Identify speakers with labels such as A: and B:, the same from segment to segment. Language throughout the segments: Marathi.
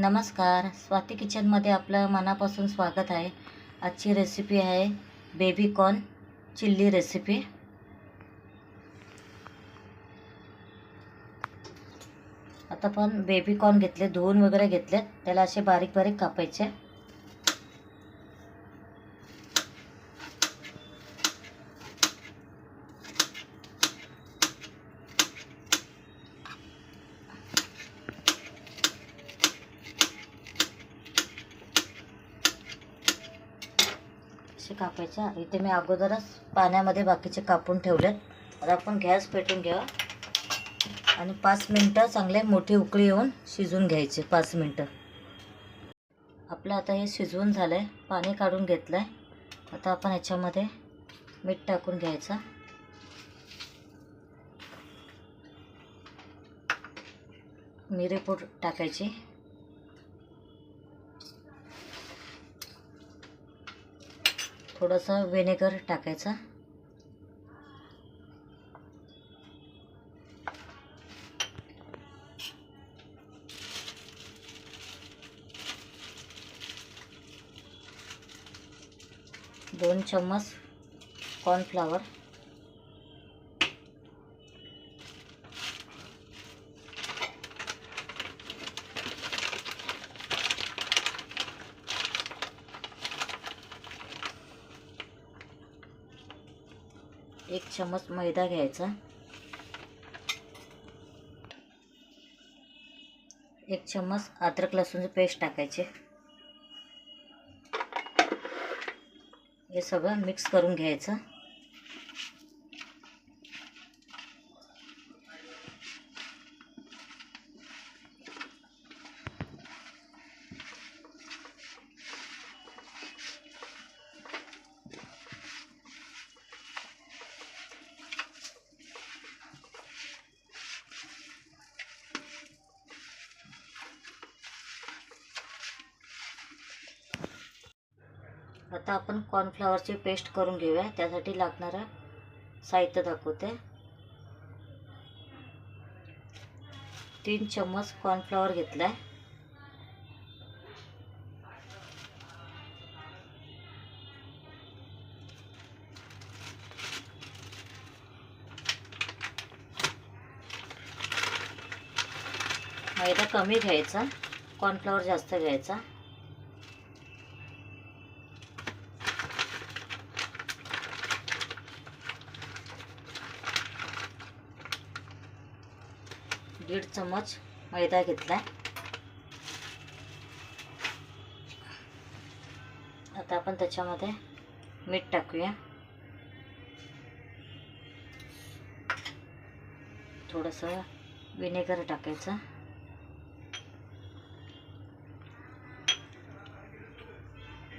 A: नमस्कार, स्वाती किचनमध्ये आपलं मनापासून स्वागत आहे. आजची रेसिपी आहे बेबी कॉर्न चिल्ली रेसिपी. आता पण बेबी कॉर्न घेतले, धुवून वगैरे घेतलेत. त्याला असे बारीक बारीक कापायचे. असे कापायचे. इथे मी अगोदरच पाण्यामध्ये बाकीचे कापून ठेवलेत. आता आपण गॅस पेटून घ्यावा आणि 5 मिनटं चांगले मोठी उकळी येऊन शिजवून घ्यायचे. 5 मिनटं. आपलं आता हे शिजवून झालं आहे, पाणी काढून घेतलं आहे. आता आपण ह्याच्यामध्ये मीठ टाकून घ्यायचं, मिरेपूड टाकायची, थोडंसं व्हिनेगर टाकायचं, दोन चम्मच कॉर्नफ्लॉवर, एक चम्मच मैदा घ्यायचा, एक चम्मच अद्रक लसूणची पेस्ट टाकायची. हे सगळं मिक्स करून घ्यायचं. आता आपण कॉर्नफ्लॉवरची पेस्ट करून घेऊया. त्यासाठी लागणारं साहित्य दाखवते. 3 चम्मच कॉर्नफ्लॉवर घेतलाय, मैदा कमी घ्यायचा, कॉर्नफ्लॉवर जास्त घ्यायचा. दीड चम्मच मैदा घेतलाय. आता आपण त्याच्यामध्ये मीठ टाकूया, थोडंसं व्हिनेगर टाकायचं,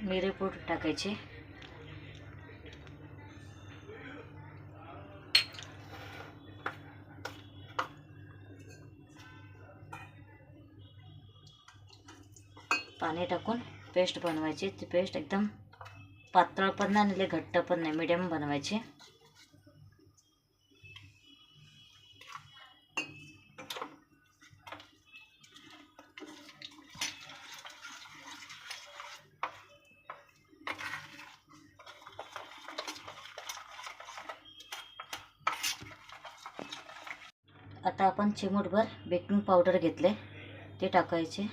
A: मिरेपूड टाकायची, पाणी टाकून पेस्ट बनवायची. ती पेस्ट एकदम पातळ पण नाही आणि घट्ट पण नाही, मीडियम बनवायची. आता आपण चिमूटभर बेकिंग पावडर घेतले, ते टाकायचे.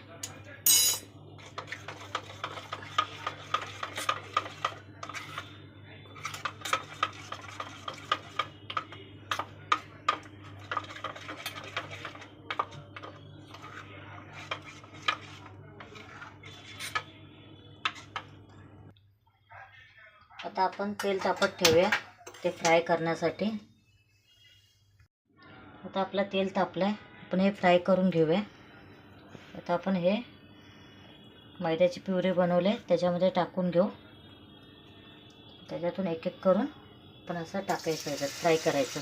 A: आता आपण तेल तापत ठेवूया ते फ्राय करण्यासाठी. आता आपलं तेल तापलंय, आपण हे फ्राय करून घेऊया. आता आपण हे मैद्याची प्युरी बनवले त्याच्यामध्ये टाकून घेऊ. त्याच्यातून एक एक करून आपण असं टाकायचं, याच्यात फ्राय करायचं.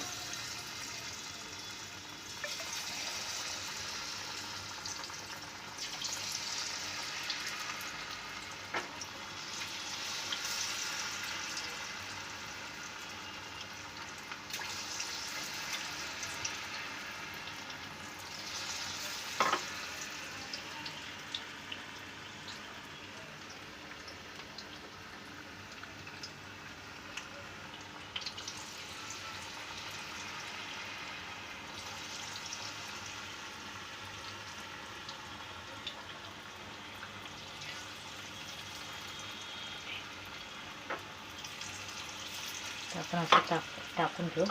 A: आपण असं टाकून घेऊ.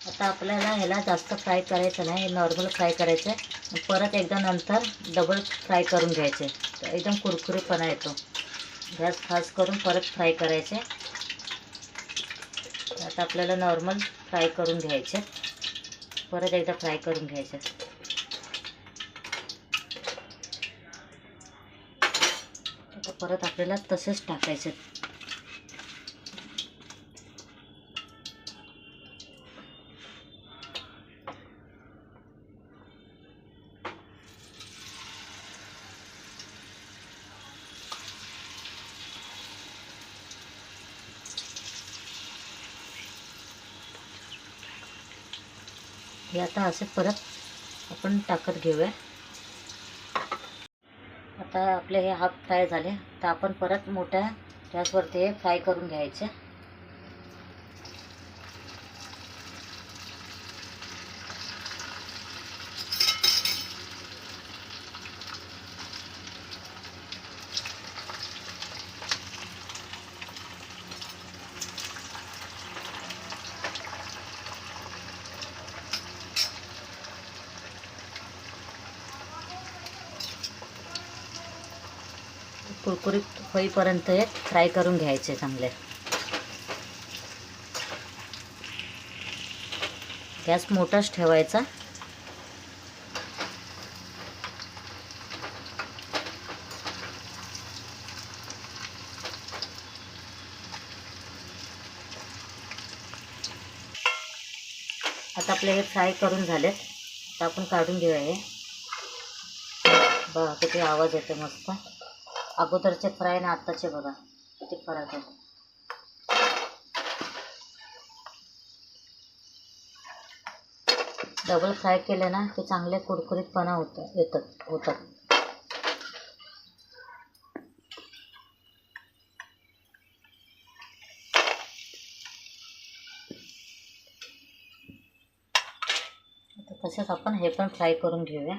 A: आता आपल्याला ह्याला जास्त फ्राय करायचं नाही, नॉर्मल फ्राय करायचं आहे. परत एकदा नंतर डबल फ्राय करून घ्यायचे, तर एकदम कुरकुरीतपणा येतो. गॅस फास्ट करून परत फ्राय करायचे. आता आपल्याला नॉर्मल फ्राय करून घ्यायचे, परत एकदा फ्राय करून घ्यायचे. आता परत आपल्याला तसेच टाकायचे. हे आता असे परत आपण टाकत घेऊया. आता आपले हे हाफ फ्राय झाले, तर आपण परत मोठ्या गॅसवरती हे फ्राय करून घ्यायचे. कुरकुरीत होईपर्यंत हे फ्राय करून घ्यायचे चांगले. गॅस मोठाच ठेवायचा. आता आपले हे फ्राय करून झालेत, तर आपण काढून घेऊया. हे बघा किती आवाज येतो मस्त. अगोदरचे फ्राय आणि आत्ताचे बघा किती फरक आहे. डबल फ्राय केले ना ते चांगले कुरकुरीतपणा होतात. तसेच आपण हे पण फ्राय करून घेऊया.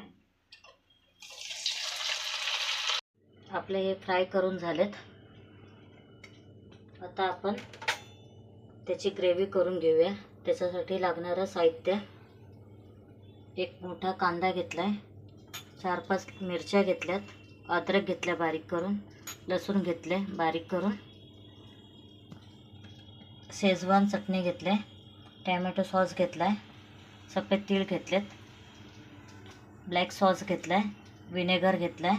A: आपले हे फ्राय करून झालेत. आता आपण त्याची ग्रेव्ही करून घेऊया. त्याच्यासाठी लागणारं साहित्य: एक मोठा कांदा घेतलाय, 4-5 मिरच्या घेतल्यात, अद्रक घेतल्या बारीक करून, लसूण घेतले बारीक करून, शेजवान चटणी घेतले, टॅमॅटो सॉस घेतलाय, सफेद तीळ घेतलेत, ब्लॅक सॉस घेतलाय, विनेगर घेतलाय,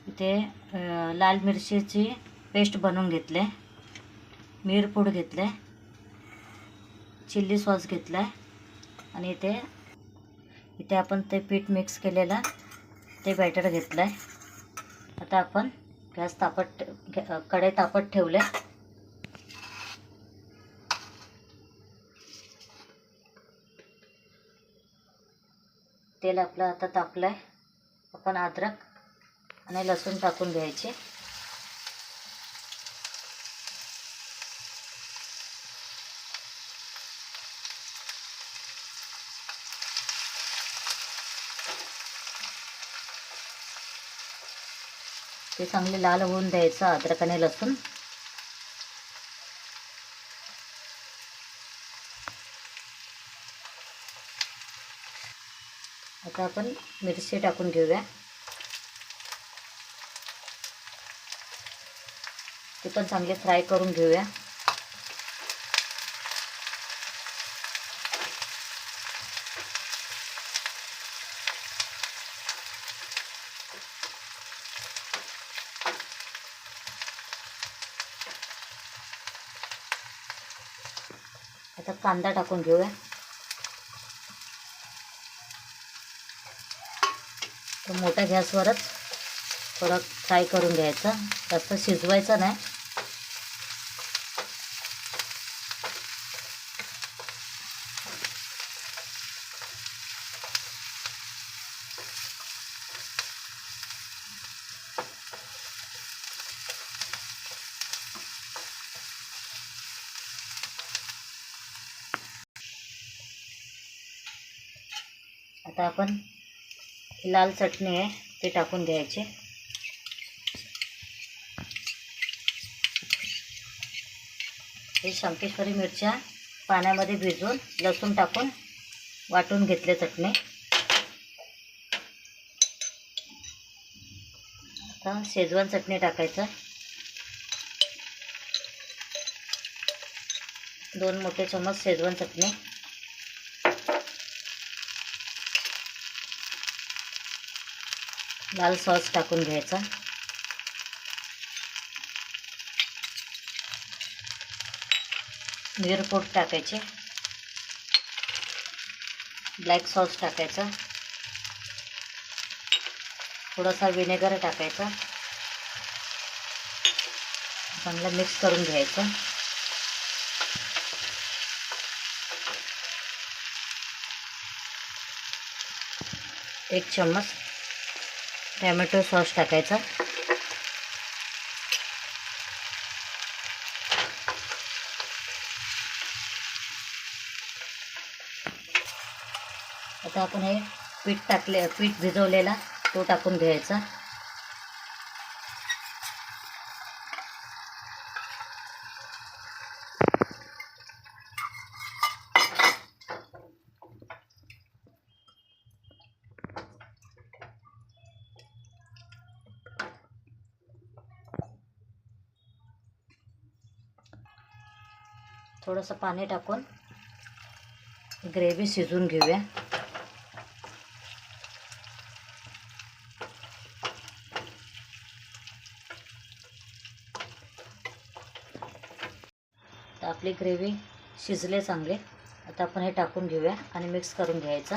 A: इथे लाल मिरचीची पेस्ट बनवून घेतले, मिरपूड घेतले, चिल्ली सॉस घेतलाय आणि इथे आपण ते पीठ मिक्स केलेलं ते बॅटर घेतलंय. आता आपण गॅस कढई तापत ठेवले. तेल आपलं आता तापलंय. आपण अद्रक आणि लसूण टाकून घ्यायचे. ते चांगले लाल होऊन द्यायचं अद्रक आणि लसूण. आता आपण मिरची टाकून घेऊया. ते पण चांगले फ्राय करून घेऊया. आता कांदा टाकून घेऊया. तो मोठ्या गॅसवरच थोडा फ्राय करून घ्यायचा, जास्त शिजवायचा नाही. आता आपण लाल चटणी आहे ते टाकून घ्यायचे. हे शंकेश्वरी मिरच्या पाण्यामध्ये भिजवून लसूण टाकून वाटून घेतले चटणी. आता शेजवान चटणी टाकायचं. 2 मोठे चम्मच शेजवान चटणी. लाल सॉस टाकून घ्यायचा. मिरपूड टाकायचे. ब्लॅक सॉस टाकायचा. थोडासा विनेगर टाकायचा. चांगलं मिक्स करून घ्यायचं. एक चम्मच टॅमॅटो सॉस टाकायचा. आता आपण हे पीठ भिजवलेला तो टाकून घ्यायचा. थोडंसं पाणी टाकून ग्रेव्ही शिजवून घेऊया. तर आपली ग्रेव्ही शिजले चांगले. आता आपण हे टाकून घेऊया आणि मिक्स करून घ्यायचं.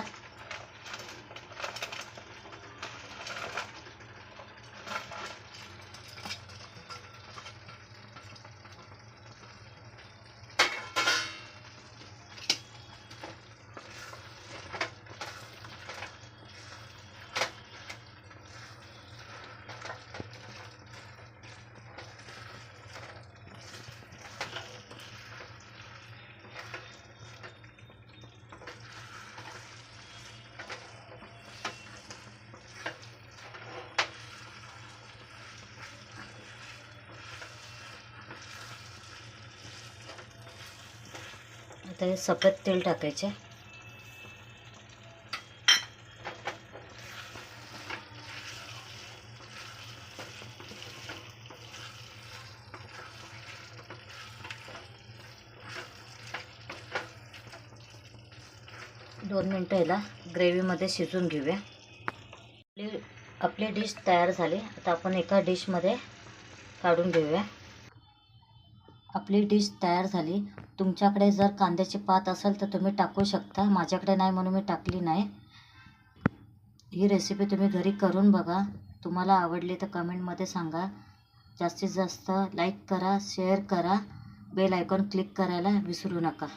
A: आता हे सफेद तेल टाकायचे. दोन मिनटं याला ग्रेव्हीमध्ये शिजवून घेऊया. आपली डिश तयार झाली. आता आपण एका डिशमध्ये काढून घेऊया. आपली डिश तयार झाली. तुमच्याकडे जर कांद्याची पात असेल तर तुम्ही टाकू शकता. माझ्याकडे नाही म्हणून मी टाकली नाही. ही रेसिपी तुम्ही घरी करून बघा. तुम्हाला आवडली तर कमेंटमध्ये सांगा. जास्तीत जास्त लाईक करा, शेअर करा, बेल आयकॉन क्लिक करायला विसरू नका.